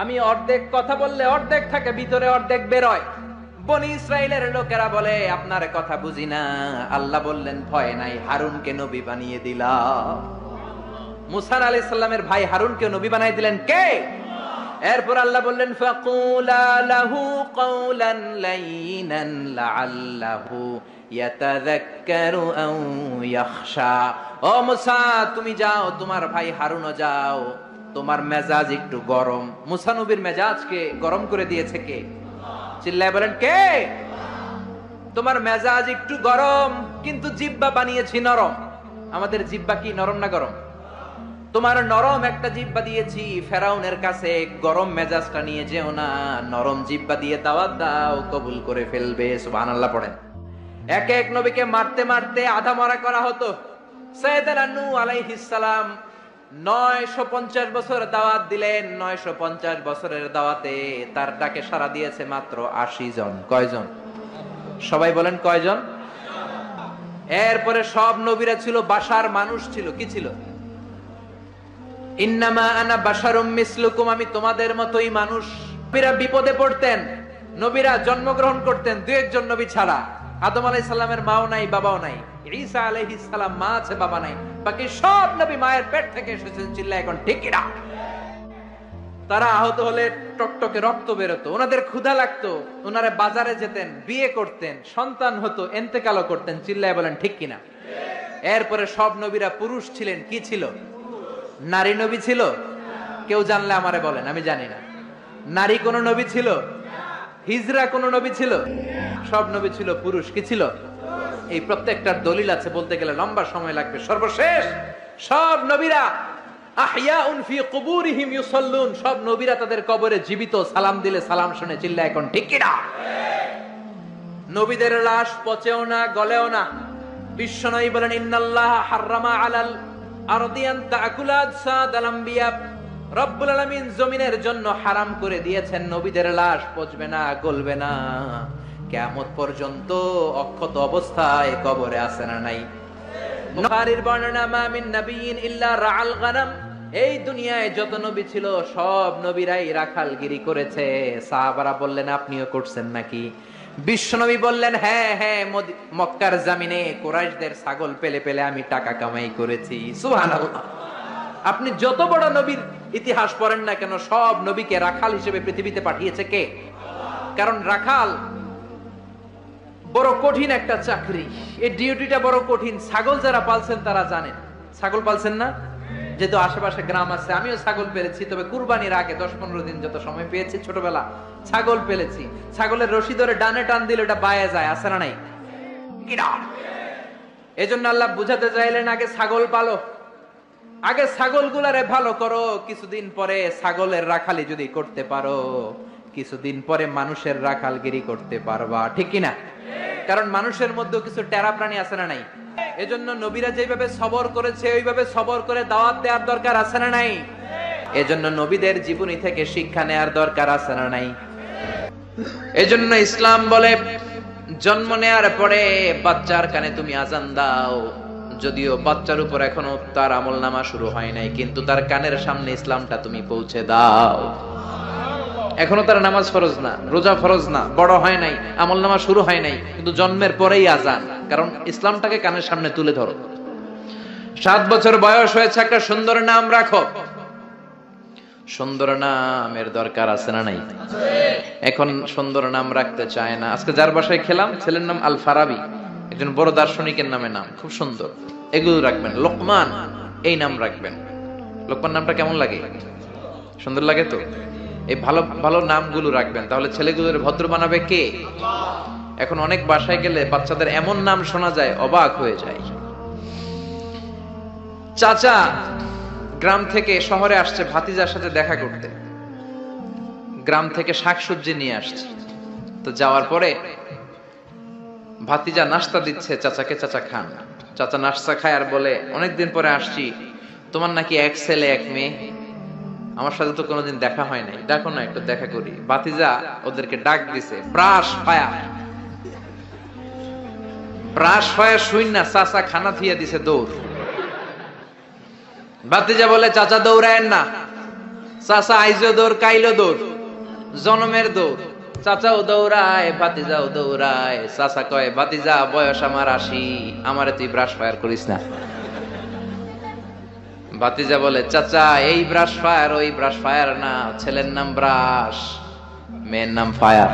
আমি অর্ধেক কথা বললে অর্ধেক থাকে ভিতরে, অর্ধেক বেরোয়। বনি ইসরাইলের লোকেরা বলে আপনার কথা বুঝি না। আল্লাহ বললেন ভয় নাই, হারুনকে নবী বানিয়ে দিলাম। মুসা আলাইহিস সালামের ভাই হারুনকে নবী বানিয়ে দিলেন কে? এরপর আল্লাহ বললেন ফাকুলা লাহু কাওলান লাইনান লাআল্লাহু ইয়াতাযাক্কারু আও ইয়াখশা। ও মুসা, তুমি যাও, তোমার ভাই হারুনও যাও, তোমার মেজাজ একটু গরম। মুসা নবীর মেজাজকে গরম করে দিয়েছে কে? চিল্লায় বলেন কে? তোমার মেজাজ একটু গরম, কিন্তু জিহ্বা বানিয়েছি নরম। আমাদের জিহ্বা কি নরম না গরম? তোমার নরম একটা জিহ্বা দিয়েছি, ফেরাউনের কাছে গরম মেজাজটা নিয়ে যেও না, নরম জিহ্বা দিয়ে দাওয়াত দাও, কবুল করে ফেলবে। সুবহানাল্লাহ পড়েন। এক এক নবীকে মারতে মারতে আধা মারা করা হতো। সাইয়েদনা নূহ আলাইহিস সালাম 950 বছর দাওয়াত দিলেন। 950 বছরের দাওয়াতে তার ডাকে সাড়া দিয়েছে মাত্র 80 জন। কয়জন? সবাই বলেন কয়জন? এরপরে সব নবীরা ছিল বাশার, মানুষ ছিল। কি ছিল? ইন্নামা আনা বাশারুম মিসলুকুম, আমি তোমাদের মতোই মানুষ। নবীরা বিপদে পড়তেন, নবীরা জন্মগ্রহণ করতেন 2-1 নবী ছাড়া। আদম আলাইহিস সালামের মাও নাই, বাবাও নাই। ঈসা আলাইহিস সালাম মা আছে, বাবা নাই। বাকি সব নবী মায়ের পেট থেকে এসেছেন। চিল্লায় এখন ঠিক কিনা? তারা আহত হলে টকটকে রক্ত বেরোতো, ওনাদের ক্ষুধা লাগতো, ওনারা বাজারে যেতেন, বিয়ে করতেন, সন্তান হতো, ইন্তেকালও করতেন। চিল্লায় বলেন ঠিক কিনা? এরপরে সব নবীরা পুরুষ ছিলেন। কি ছিল? নারী নবী ছিল? কেউ জানলে আমারে বলেন, আমি জানি না। নারী কোন নবী ছিল? হিজরা কোন নবী ছিল? সব নবী ছিল পুরুষ। কি ছিল? এই প্রত্যেকটার দলিল আছে, বলতে গেলে লম্বা সময় লাগবে। সর্বশেষ সব নবীরা আহইয়াউন ফি কুবুরিহিম ইউসাল্লুন, সব নবীরা তাদের কবরে জীবিত, সালাম দিলে সালাম শুনে। চিল্লায় এখন ঠিক কিনা? নবীদের লাশ পচেও না, গলেও না। বিশ্বনবী বলেন ইন্নাল্লাহ হাররামা আলাল আরদি আন তাকুলা আজসাদাল আমবিয়া রব্বুল আলামিন জমিনের জন্য হারাম করে দিয়েছেন নবীদের লাশ পচবে না, গলবে না, কিয়ামত পর্যন্ত অক্ষত অবস্থায় কবরে আছে না নাই? বুখারীর বর্ণনা, মা মিন নাবিয়্যিন ইল্লা রাআল গানাম, এই দুনিয়ায় যত নবী ছিল সব নবীরাই রাখালগিরি করেছে। সাহাবারা বললেন আপনিও করছেন নাকি? বিশ্বনবী বললেন হ্যাঁ হ্যাঁ, মক্কার জমিনে কুরাইশদের ছাগল পেলে পেলে আমি টাকা কামাই করেছি। সুবহানাল্লাহ। আপনি যত বড় নবীর ইতিহাস পড়েন না কেন, সব নবীকে রাখাল হিসেবে পৃথিবীতে পাঠিয়েছে কে? কারণ রাখাল বড় কঠিন একটা চাকরি, এই ডিউটিটা বড় কঠিন। ছাগল যারা পালছেন তারা জানেন। ছাগল পালছেন না? যেহেতু আশেপাশে গ্রাম আছে, আমিও ছাগল পেলেছি, তবে কুরবানির আগে 10-15 দিন যত সময় পেয়েছি ছোটবেলা ছাগল পেলেছি। ছাগলের রশি ধরে ডানে টান দিলে ওটা বায়ে যায়, আছে না নাই? এজন্য আল্লাহ বুঝাতে চাইলেন আগে ছাগল পালো, আগে ছাগলগুলারে ভালো করো, কিছুদিন পরে ছাগলের রাখালি যদি করতে পারো, কিছুদিন পরে মানুষের রাখালগিরি করতে পারবা। ঠিক কিনা? কারণ মানুষের মধ্যেও কিছু টেরা প্রাণী আছে না নাই? এজন্য নবীরা যেভাবে সবর করেছে ওইভাবে সবর করে দাওয়াত দেওয়ার দরকার আছে না নাই? এজন্য নবীদের জীবনী থেকে শিক্ষা নেয়ার দরকার আছে না নাই? এজন্য ইসলাম বলে জন্ম নেয়ার পরে বাচ্চার কানে তুমি আজান দাও, যদিও বাচ্চার উপর এখনো তার আমলনামা শুরু হয় নাই, কিন্তু তার কানের সামনে ইসলামটা তুমি পৌঁছে দাও। এখনো তার নামাজ ফরজ না, রোজা ফরজ না, বড় হয় নাই, আমলনামা শুরু হয় নাই, কিন্তু জন্মের পরেই আজান, কারণ ইসলামটাকে কানের সামনে তুলে ধরো। 7 বছর বয়স হয়েছে, একটা সুন্দর নাম রাখো। সুন্দর নামের দরকার আছে না নাই? এখন সুন্দর নাম রাখতে চায় না। আজকে যার বাসায় খেলাম, ছেলের নাম আল ফারাবি, একজন বড় দার্শনিকের নামে নাম, খুব সুন্দর। এগুলো রাখবেন। লোকমান, এই নাম রাখবেন। লোকমান নামটা কেমন লাগে? সুন্দর লাগে তো? এই ভালো ভালো নামগুলো রাখবেন, তাহলে ছেলেগুলোর ভদ্র বানাবে কে? এখন অনেক বাসায় গেলে বাচ্চাদের এমন নাম শোনা যায়, অবাক হয়ে যায়। চাচা গ্রাম থেকে শহরে আসছে ভাতিজার সাথে দেখা করতে, গ্রাম থেকে শাকসবজি নিয়ে আসছে। তো যাওয়ার পরে ভাতিজা নাস্তা দিচ্ছে চাচাকে, চাচা খান। চাচা নাস্তা খায় আর বলে অনেকদিন পরে আসছি, তোমার নাকি 1 ছেলে 1 মেয়ে, আমার সাথে তো কোনোদিন দেখা হয় নাই, ডাকো না একটু দেখা করি। ভাতিজা ওদেরকে ডাক দিছে, ব্রাশ ফায়ার। ব্রাশ ফায়ার শুই না, চাচা খানা থিয়া দিছে দৌড়। ভাতিজা বলে চাচা দৌড়ায়েন না, চাচা আইজো দৌড়, কাইলো দৌড়, জনমের দৌড়। চাচাও দৌড়ায়, ভাতিজাও দৌড়ায়। চাচা কয় ভাতিজা বয়স আমার 80, আমারে তুই ব্রাশ ফায়ার করিস না। ভাতিজা বলে চাচা এই ব্রাশ ফায়ার ওই ব্রাশ ফায়ার না, ছেলের নাম ব্রাশ, মেয়ের নাম ফায়ার।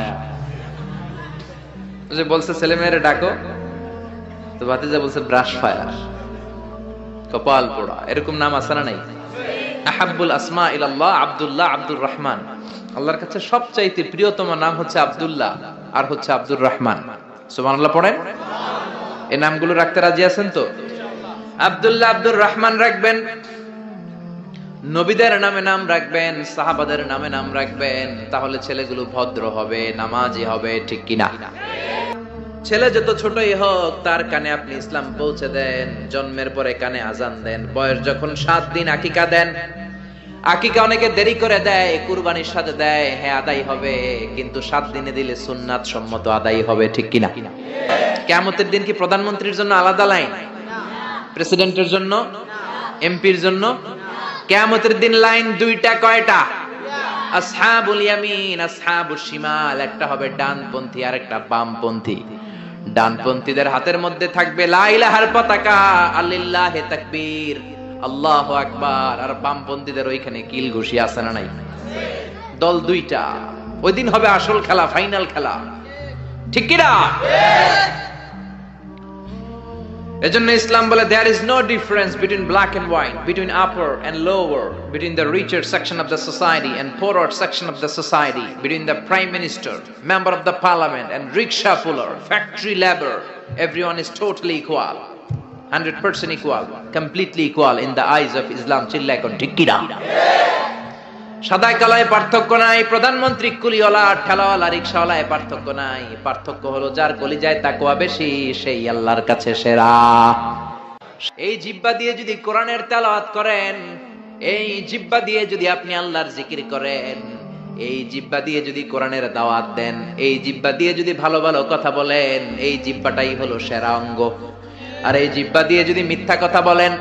যে বলছে ছেলে মেয়েরে ডাকো, তো ভাতিজা বলছে ব্রাশ ফায়ার। কপাল পোড়া। এরকম নাম আছে না নাই? আহাব্বুল আসমা ইলাল্লাহ আব্দুল্লাহ, আব্দুর রহমান। আল্লাহর কাছে সবচাইতে প্রিয়তম নাম হচ্ছে আব্দুল্লাহ আর হচ্ছে আব্দুর রহমান। সুবহানাল্লাহ পড়েন। এই নামগুলো রাখতে রাজি আছেন তো? আব্দুল্লাহ, আব্দুর রহমান রাখবেন। নবীদের নামে নাম রাখবেন, সাহাবাদের নামে নাম রাখবেন, তাহলে ছেলেগুলো ভদ্র হবে, নামাজি হবে। ঠিক কিনা? ছেলে যত ছোটই হোক তার কানে আপনি ইসলাম পৌঁছে দেন। জন্মের পরে কানে আজান দেন। বয়স যখন 7 দিন আকিকা দেন। আকিকা অনেকে দেরি করে দেয়, কুরবানির সাথে দেয়, হ্যাঁ আদায় হবে, কিন্তু 7 দিনে দিলে সুন্নাত সম্মত আদায় হবে। ঠিক কিনা? কিয়ামতের দিন কি প্রধানমন্ত্রীর জন্য আলাদা লাইন, প্রেসিডেন্টের জন্য, এমপির জন্য? কিয়ামতের দিন লাইন 2টা। কয়টা? আসহাবুল ইয়ামিন, আসহাবুশ শিমাল। একটা হবে ডানপন্থী আর একটা বামপন্থী। ডানপন্থীদের হাতের মধ্যে থাকবে লা ইলাহার পতাকা, আল্লিল্লাহি তাকবীর, আল্লাহু আকবার। আর বামপন্থীদের ওইখানে কিল ঘুষি আছে না নাই? দল 2টা। ওই দিন হবে আসল খেলা, ফাইনাল খেলা। ঠিক কি না? এজন্য ইসলাম বলে there is no difference between black and white, between upper and lower, between the richer section of the society and poorer section of the society, between the prime minister, member of the parliament and rickshaw puller, factory labor. Everyone is totally equal, 100% equal, completely equal in the eyes of Islam. চিল্লায় কোন ঠিক কি না? সাদা কালায় পার্থক্য নাই। প্রধানমন্ত্রী কুলিওয়ালা, ঠেলাওয়ালা, রিকশাওয়ালায় পার্থক্য নাই। পার্থক্য হলো যার কলিজায় তাকওয়া বেশি সেই আল্লাহর কাছে সেরা। এই জিহ্বা দিয়ে যদি কোরআনের তেলাওয়াত করেন, এই জিহ্বা দিয়ে যদি আপনি আল্লাহর জিকির করেন, এই জিহ্বা দিয়ে যদি কোরআনের দাওয়াত দেন, এই জিহ্বা দিয়ে যদি ভালো ভালো কথা বলেন, এই জিহ্বাটাই হলো সেরা অঙ্গ। আর এই জিহ্বা দিয়ে যদি মিথ্যা কথা বলেন,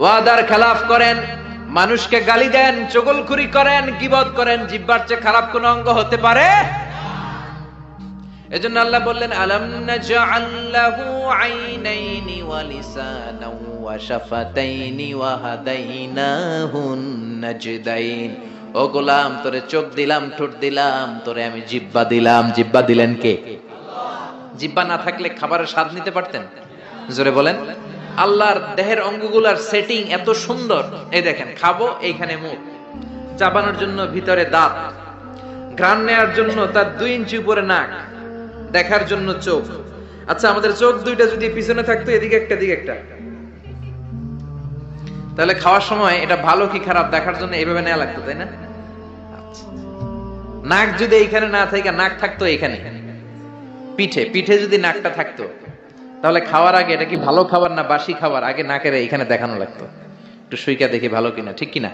ওয়াদার খেলাফ করেন, মানুষকে গালি দেন, চগলখুরি করেন, গীবত করেন, জিহ্বার চেয়ে খারাপ কোন অঙ্গ হতে পারে? এজন্য আল্লাহ বললেন, আলাম নাজআল লাহু আইনাইনি ওয়া লিসানাও ওয়া শাফাতাইনি ওয়া হাদাইনাহুন নাজদাইন। ও গোলাম, তোরে চোখ দিলাম, ঠোঁট দিলাম, তোরে আমি জিহ্বা দিলাম। জিহ্বা দিলেন কে? আল্লাহ। জিহ্বা না থাকলে খাবারের স্বাদ নিতে পারতেন? জোরে বলেন। আল্লাহর দেহের অঙ্গগুলার সেটিং এত সুন্দর। এই দেখেন, খাবো এইখানে মুখ, চাবানোর জন্য ভিতরে দাঁত, ঘ্রাণ নেওয়ার জন্য তার 2 ইঞ্চি উপরে নাক, দেখার জন্য চোখ। আচ্ছা, আমাদের চোখ দুইটা যদি পিছনে থাকতো, এদিকে একটা এদিকে একটা, তাহলে খাওয়ার সময় এটা ভালো কি খারাপ দেখার জন্য এইভাবে নেওয়া লাগতো, তাই না? নাক যদি এইখানে না থাকে, নাক থাকতো এইখানে পিঠে, পিঠে যদি নাকটা থাকতো, তাহলে খাওয়ার আগে এটা কি ভালো খাবার না বাসি খাবার, আগে নাকের এইখানে দেখানো লাগতো, একটু সুইকা দেখি ভালো কিনা, ঠিক কিনা?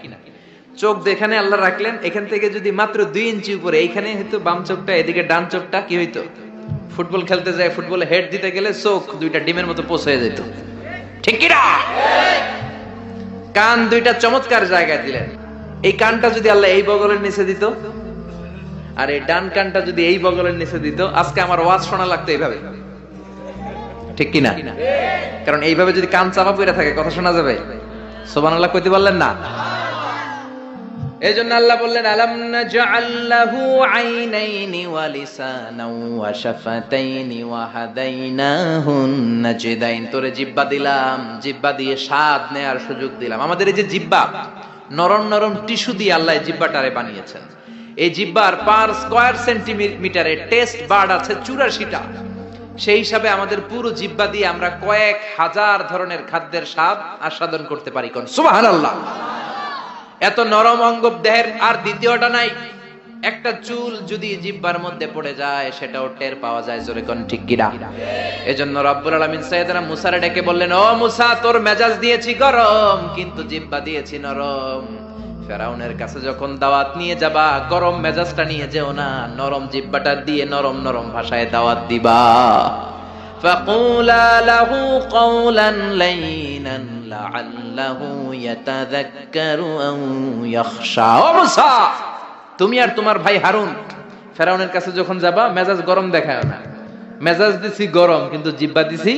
চোখ যেখানে আল্লাহ রাখলেন, এখান থেকে যদি মাত্র 2 ইঞ্চি উপরে, এইখানে হয়তো বাম চোখটা, এদিকে ডান চোখটা কি হইতো? ফুটবল খেলতে যায়, ফুটবলে হেড দিতে গেলে চোখ দুইটা ডিমের মতো পোষ হয়ে যেত, ঠিক কিনা? কান দুইটা চমৎকার জায়গায় দিলেন। এই কানটা যদি আল্লাহ এই বগলের নিচে দিত, আর এই ডান কানটা যদি এই বগলের নিচে দিত, আজকে আমার ওয়াজ শোনা লাগতো এইভাবে, ঠিক কিনা? কারণ এইভাবে যদি কান চাপা পড়ে থাকে, কথা শোনা যাবে? সুবহানাল্লাহ কইতে পারলেন না? এজন্য আল্লাহ বললেন, আলাম নাজআল লাহু আইনাইনি ওয়া লিসানাও ওয়া শাফাতাইনি ওয়া হাদাইনাহুন নাজদাইন। তোরে জিহ্বা দিলাম, জিহ্বা দিয়ে স্বাদ নেয়ার সুযোগ দিলাম। আমাদের এই যে জিহ্বা, নরম নরম টিস্যু দিয়ে আল্লাহ জিহ্বাটারে বানিয়েছেন। এই জিহ্বার পার স্কয়ার সেন্টিমিটারে টেস্ট বার্ড আছে 84টা। সেই হিসাবে আমাদের পুরো জিহ্বা দিয়ে আমরা কয়েক হাজার ধরনের খাদ্যের স্বাদ আস্বাদন করতে পারি। কোন সুবহানাল্লাহ! এত নরম অঙ্গ দেহের আর দ্বিতীয়টা নাই। একটা চুল যদি জিহ্বার মধ্যে পড়ে যায়, সেটাও টের পাওয়া যায়, জোরে কোন ঠিক কিনা? এজন্য রব্বুল আলামিন সাইয়েদনা মুসারে ডেকে বললেন, ও মুসা, তোর মেজাজ দিয়েছি গরম, কিন্তু জিহ্বা দিয়েছি নরম। ফেরাউনের কাছে যখন দাওয়াত নিয়ে যাবা, গরম মেজাজটা নিয়ে যেও না, নরম জিহ্বাটা দিয়ে নরম নরম ভাষায় দাওয়াত দিবা। ফাকুলা লাহু কাওলান লাইনান লাআল্লাহু ইয়াতাযাক্কারু আও ইয়াখশা। ও মুসা, তুমি আর তোমার ভাই হারুন ফেরাউনের কাছে যখন যাবা, মেজাজ গরম দেখায় না। মেজাজ দিছি গরম, কিন্তু জিহ্বা দিছি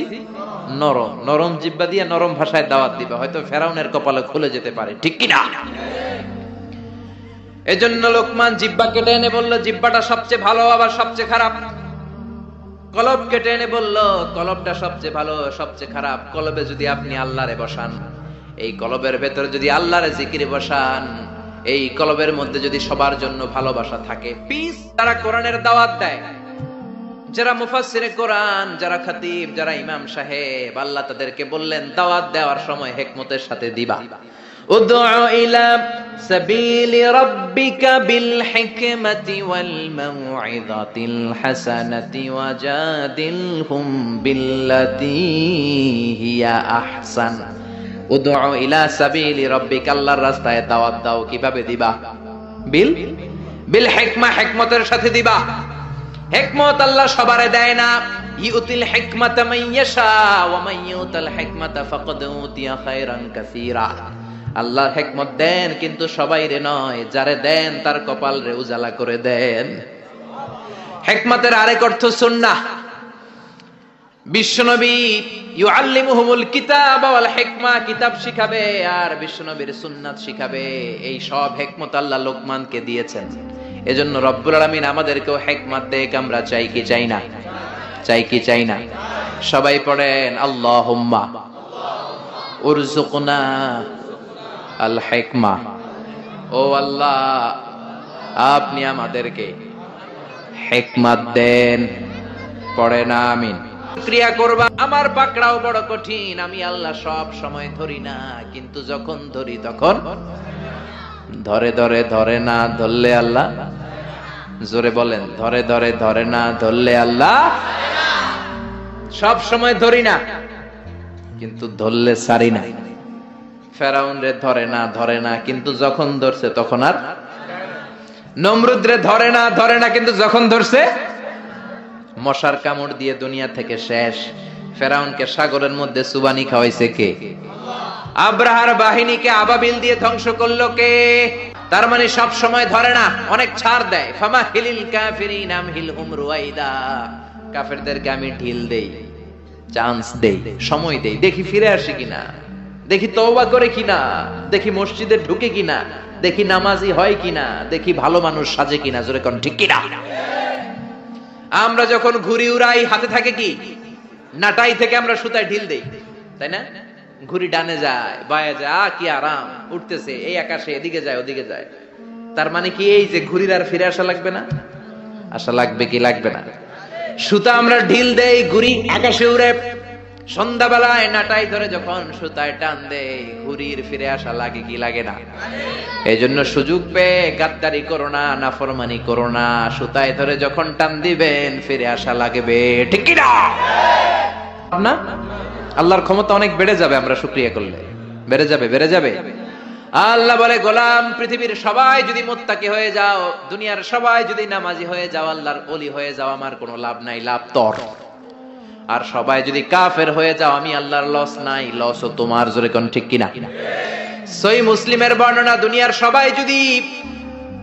নরম। নরম জিহ্বা দিয়ে নরম ভাষায় দাওয়াত দিবা, হয়তো ফেরাউনের কপালে খুলে যেতে পারে, ঠিক কি না? এজন্য লোকমান জিহ্বা কেটে এনে বলল, জিহ্বাটা সবচেয়ে ভালো আবার সবচেয়ে খারাপ। কলব কেটে এনে বলল, কলবটা সবচেয়ে ভালো সবচেয়ে খারাপ। কলবে যদি আপনি আল্লাহরে বসান, এই কলবের ভেতরে যদি আল্লাহরে জিকিরে বসান, এই কলবের মধ্যে যদি সবার জন্য ভালোবাসা থাকে, পিস তারা কোরআনের দাওয়াত দেয়, যারা মুফাসসিরে কোরআন, যারা খতিব, যারা ইমাম সাহেব, আল্লাহ তাদেরকে বললেন দাওয়াত দেওয়ার সময় হিকমতের সাথে দিবা। উদউ ইলা সাবিলি রাব্বিকা বিল হিকমাতি ওয়াল মাউইযাতিল হাসানাতি ওয়াজাদিলহুম বিল্লাতী হিয়া আহসান। উদউ ইলা সাবিলি রাব্বিকা, আল্লাহর রাস্তায় দাওয়াত দাও। কিভাবে দিবা? বিল হিকমা, হিকমতের সাথে দিবা। হিকমত আল্লাহ সবারে দেয় না। ইউতিল হিকমাতা মান ইয়াশা ওয়া মান ইউতাল হিকমাতা ফাকাদ উতিয়া খায়রান কাসীরা। আল্লাহ হিকমত দেন, কিন্তু সবাইরে নয়, যারে দেন তার কপাল রে উজালা করে দেন। হিকমতের আরেক অর্থ সুন্নাহ। বিশ্বনবী ইউআল্লিমুহুমুল কিতাব ওয়াল হিকমা, কিতাব শিখাবে আর বিশ্বনবীর সুন্নাত শিখাবে। এই সব হিকমত আল্লাহ লোকমানকে দিয়েছেন। এজন্য রব্বুল আলামিন আমাদেরকেও হিকমত দেখ, আমরা চাই কি চাই না? চাই কি চাই না? সবাই পড়েন, আল্লাহুম্মা উরযুকনা আল হিকমা। ও আল্লাহ, আপনি আমাদেরকে হিকমত দেন। পড়েন আমিন। ক্রিয়া করবা। আমার পাকড়াও বড় কঠিন, আমি আল্লাহ সব সময় ধরি না, কিন্তু যখন ধরি তখন ধরে ধরে ধরে না ধরলে আল্লাহ, জোরে বলেন, ধরে ধরে ধরে না ধরলে আল্লাহ। সব সময় ধরি না, কিন্তু ধরলে সারি না। ফেরাউন রে ধরে না কিন্তু যখন ধরছে তখন আর, নমরুদ রে ধরে না কিন্তু যখন ধরছে মশার কামড় দিয়ে দুনিয়া থেকে শেষ। ফেরাউনকে সাগরের মধ্যে সুবানি খাওয়াইছে কে? আব্রাহার বাহিনীকে আবাবিল দিয়ে ধ্বংস করলো কে? তার মানে সব সময় ধরে না, অনেক ছাড় দেয়। ফামাহিলিল কাফিরিন আমহিলহুম রুয়াইদা, কাফেরদেরকে আমি ঢিল দেই, চান্স দেই, সময় দেই, দেখি ফিরে আসে কিনা, দেখি তওবা করে কিনা, দেখি মসজিদে ঢুকে কিনা, দেখি নামাজি হয় কিনা, দেখি ভালো মানুষ সাজে কিনা। জোরে কোন ঠিক কিনা? আমরা যখন ঘুড়ি উড়াই হাতে থাকে কি? নাটাই থেকে আমরা সুতায় ঢিল দেই, তাই না? ঘুড়ি ডানে যায়, বায়ে যায়, কি আরাম, উঠতেছে এই আকাশে, এদিকে যায় ওদিকে যায়। তার মানে কি এই যে ঘুড়ির আর ফিরে আসা লাগবে না? আশা লাগবে কি লাগবে না? সুতা আমরা ঢিল দেই, ঘুড়ি আকাশে উড়ে। সন্ধ্যাবেলায় নাটাই ধরে যখন সুতায় টান দেই, ঘুড়ির ফিরে আসা লাগে কি লাগে না? এই জন্য সুযোগ পেয়ে গাদ্দারি করো না, নাফরমানি করো না। সুতায় ধরে যখন টান দিবেন ফিরে আসা লাগবে, ঠিক কি না? না, আল্লাহর ক্ষমতা অনেক বেড়ে যাবে আমরা শুকরিয়া করলে, বেড়ে যাবে। আল্লাহ বলে, গোলাম পৃথিবীর সবাই যদি মুত্তাকি হয়ে যাও, দুনিয়ার সবাই যদি নামাজি হয়ে যাও, আল্লাহর ওলি হয়ে যাও, আমার কোনো লাভ নাই, লাভ তোর। আর সবাই যদি কাফের হয়ে যাও, আমি আল্লাহর লস নাই, লসও তোমার। জোরে কোন ঠিক কিনা? সহিহ মুসলিমের বর্ণনা, দুনিয়ার সবাই যদি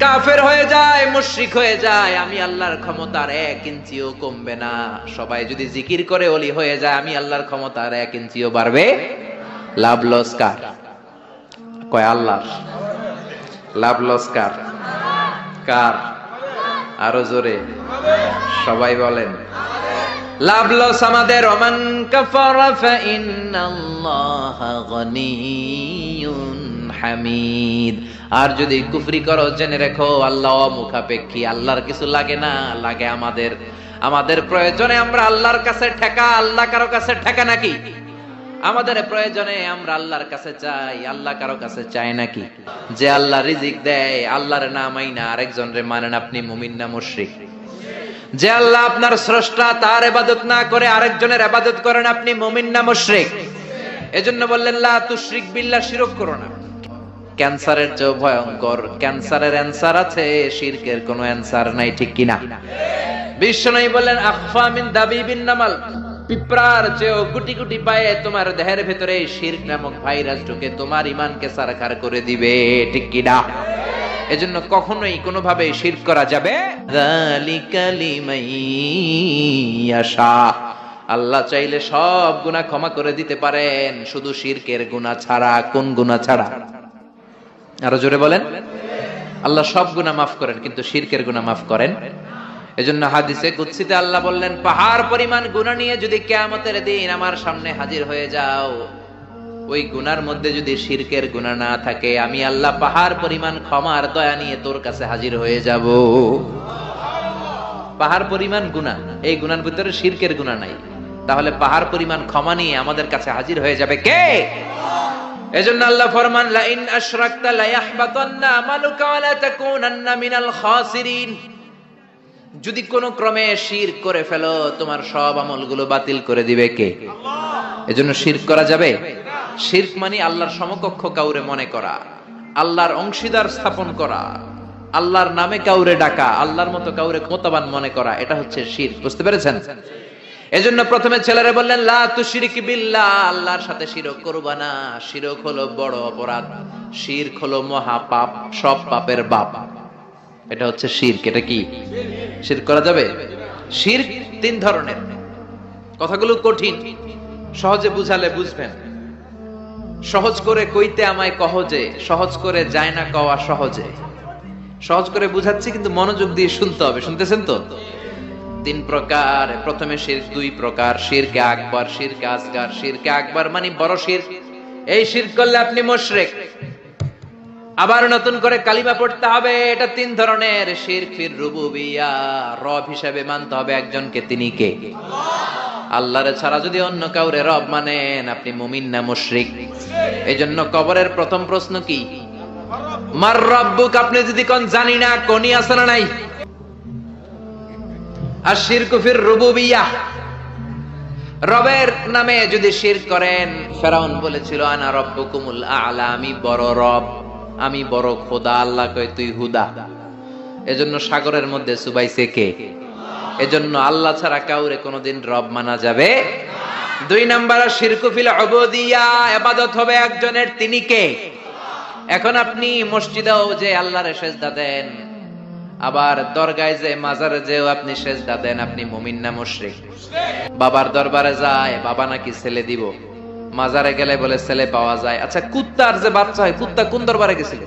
কাফের হয়ে যায়, মুশরিক হয়ে যায়, আমি আল্লাহর ক্ষমতার 1 ইঞ্চিও কমবে না। সবাই যদি জিকির করে ওলি হয়ে যায়, আমি আল্লাহর ক্ষমতার 1 ইঞ্চিও বাড়বে। লাভ লস কার? কয় আল্লাহর। লাভ লস কার? কার? আরো জোরে সবাই বলেন। লাভ লস আমাদের। ওমান কাফারা ফাইন্নাল্লাহা গনিয়্যুন হামিদ। আর যদি কুফরি করো, জেনে রেখো আল্লাহ মুখাপেক্ষী, আল্লাহর কিছু লাগে না, লাগে আমাদের। আমাদের প্রয়োজনে আমরা আল্লাহর কাছে ঠেকা, আল্লাহ কারো কাছে ঠেকা নাকি? আমাদের প্রয়োজনে আমরা আল্লাহর কাছে চাই, আল্লাহ কারো কাছে চায় নাকি? যে আল্লাহ রিজিক দেয়, আল্লাহর না মাইনা আরেকজনের মানেন, আপনি মুমিন না মুশরিক? যে আল্লাহ আপনার স্রষ্টা, তার ইবাদত না করে আরেকজনের ইবাদত করেন, আপনি মুমিন না মুশরিক? এজন্য বললেন লা তুশরিক বিল্লাহ, শিরক করো না। ক্যান্সারের চেয়ে ভয়ঙ্কর, ক্যান্সারের অ্যানসার আছে, শিরকের কোনো অ্যানসার নাই, ঠিক কিনা? বিশ্বনবী বললেন আখফা মিন দাবিবিন নামাল, পিঁপড়ার চেয়েও গুটি গুটি পায়ে তোমার দেহের ভেতরে শিরক নামক ভাইরাস ঢুকে তোমার ঈমানকে সারখার করে দিবে, ঠিক কিনা? এজন্য কখনোই কোনোভাবে শিরক করা যাবে। যালিকা লিমান ইয়াশা, আল্লাহ চাইলে সব গুনাহ ক্ষমা করে দিতে পারেন, শুধু শিরকের গুনাহ ছাড়া। কোন গুনাহ ছাড়া? আরো জোরে বলেন। আল্লাহ সব গুনাহ মাফ করেন, কিন্তু শিরকের গুনাহ মাফ করেন। এজন্য হাদিসে কুদসিতে আল্লাহ বললেন, পাহাড় পরিমাণ গুনাহ নিয়ে যদি কিয়ামতের দিন আমার সামনে হাজির হয়ে যাও, ওই গুনার মধ্যে যদি শিরকের গুনাহ না থাকে, আমি আল্লাহ পাহাড় পরিমাণ ক্ষমার দয়া নিয়ে তোর কাছে হাজির হয়ে যাব। পাহাড় পরিমাণ গুনাহ, এই গুনার ভিতরে শিরকের গুনাহ নাই, তাহলে পাহাড় পরিমাণ ক্ষমা নিয়ে আমাদের কাছে হাজির হয়ে যাবে কে? এজন্য আল্লাহ ফরমান, লা ইন আশরাকতা লা ইয়াহবাতান্না আমালুকা ওয়া লা তাকুনান্না মিনাল খাসিরিন। যদি কোন ক্রমে শিরক করে ফেলো, তোমার সব আমলগুলো বাতিল করে দিবে কে? আল্লাহ। এজন্য শিরক করা যাবে? শিরক মানে আল্লাহর সমকক্ষ কাউরে মনে করা, আল্লাহর অংশীদার স্থাপন করা, আল্লাহর নামে কাউরে ডাকা, আল্লাহর মতো কাউরে ক্ষমতাবান মনে করা, এটা হচ্ছে শিরক। বুঝতে পেরেছেন? এজন্য প্রথমে ছেলেরা বললেন লা তুশরিক বিল্লাহ, আল্লাহর সাথে শিরক করবা না। শিরক হলো বড় অপরাধ, শিরক হলো মহা পাপ, সব পাপের বাপ। এটা হচ্ছে শিরক। এটা কি? শিরক করা যাবে? শিরক 3 ধরনের। কথাগুলো কঠিন, সহজে বুঝালে বুঝবেন। সহজ করে কইতে আমায় কহজে, সহজ করে যায় না কওয়া সহজে। সহজ করে বুঝাচ্ছি, কিন্তু মনোযোগ দিয়ে শুনতে হবে। শুনতেছেন তো? 3 প্রকার। প্রথমে শিরক 2 প্রকার, শিরকে আকবার, শিরকে আসগার। শিরকে আকবার মানে বড় শিরক, এই শিরক করলে আপনি মুশরিক, আবার নতুন করে কালিমা পড়তে হবে। এটা 3 ধরনের। শিরক ফির রুবুবিয়্যা, রব হিসেবে মানতে হবে একজনকে, তিনি কে? আল্লাহ। আল্লাহর ছাড়া যদি অন্য কাউরে রব মানেন, আপনি মুমিন না মুশরিক? এজন্য কবরের প্রথম প্রশ্ন কি? মার রব্বুক। আপনি যদি কোন জানি না, কোনই আছে না নাই? আর শিরক ফির রুবুবিয়্যা, রবের নামে যদি শিরক করেন, ফেরাউন বলেছিল আনা রব্বুকুমুল আ'লা, আমি বড় রব, আমি বড় খোদা। আল্লাহ কয় তুই হুদা। এজন্য সাগরের মধ্যে চুবাইছে কে? এজন্য আল্লাহ ছাড়া কাউরে কোনোদিন রব মানা যাবে। 2 নাম্বার শিরকু ফিল উবুদিয়্যা, ইবাদত হবে একজনের, তিনি কে? এখন আপনি মসজিদেও যে আল্লাহরে সেজদা দেন, আবার দরগায় যে মাজারে যেও আপনি সেজদা দেন, আপনি মুমিন না মুশরিক? বাবার দরবারে যায়, বাবা নাকি ছেলে দিব, মাজারে গেলে বলে ছেলে পাওয়া যায়। আচ্ছা কুত্তার যে বাচ্চা হয়, কুত্তা কোন দরবারে গেছিল?